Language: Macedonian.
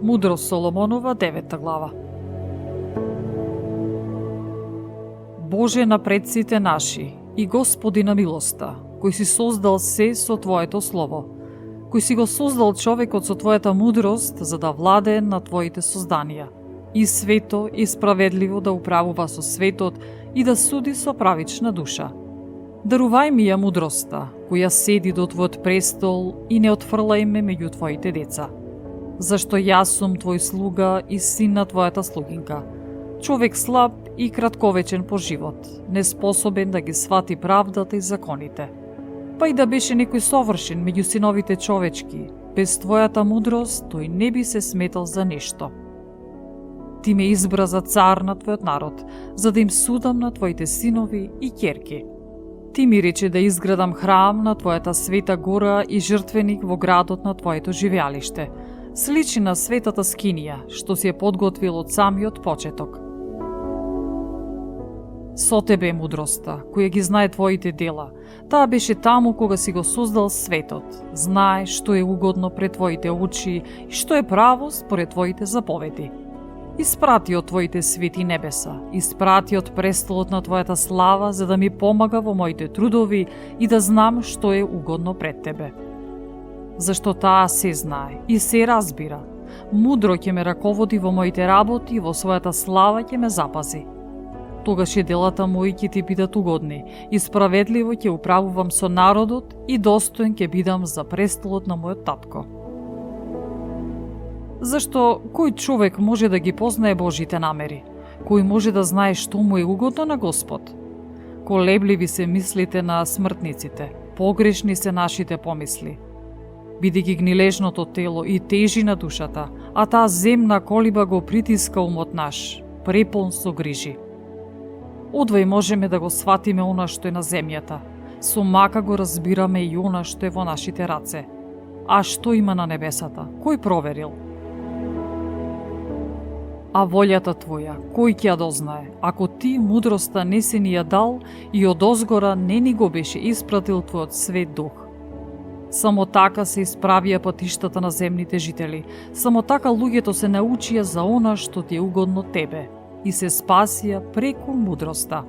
Мудрост Соломонова, 9 глава. Боже на предците наши и Господи на милоста, кој си создал се со Твоето слово, кој си го создал човекот со Твојата мудрост за да владее на Твоите созданија, и свето и справедливо да управува со светот и да суди со правична душа. Дарувај ми ја мудроста, која седи до Твојот престол и не отфрлај ме меѓу Твоите деца. Зашто јас сум Твој слуга и син на Твојата слугинка, човек слаб и кратковечен по живот, неспособен да ги свати правдата и законите. Па и да беше некој совршен меѓу синовите човечки, без Твојата мудрост тој не би се сметал за нешто. Ти ме избра за цар на Твојот народ, за да им судам на Твоите синови и ќерки. Ти ми рече да изградам храм на Твојата света гора и жртвеник во градот на Твоето живеалиште, сличи на светата скинија, што си ја подготвил од самиот почеток. Со Тебе е мудроста, која ги знае Твоите дела. Таа беше таму кога си го создал светот. Знае што е угодно пред Твоите очи и што е право според Твоите заповеди. Испрати од Твоите свети небеса, испрати од престолот на Твојата слава, за да ми помага во моите трудови и да знам што е угодно пред Тебе. Зашто таа се знае и се разбира. Мудро ќе ме раководи во моите работи и во својата слава ќе ме запази. Тогаш и делата мои ќе Ти бидат угодни и справедливо ќе управувам со народот и достоен ќе бидам за престолот на мојот татко. Зашто кој човек може да ги познае Божите намери? Кој може да знае што му е угодно на Господ? Колебливи се мислите на смртниците, погрешни се нашите помисли. Бидејќи гнилежното тело и тежи на душата, а таа земна колиба го притиска умот наш, препон со грижи. Одвај можеме да го сватиме она што е на земјата, со мака го разбираме и она што е во нашите раце. А што има на небесата? Кој проверил? А волјата Твоја, кој ќе ја дознае, ако Ти мудроста не си ни ја дал и одозгора не ни го беше испратил Твојот свет дух? Само така се исправија патиштата на земните жители, само така луѓето се научија за она што Ти е угодно Тебе и се спасија преку мудроста.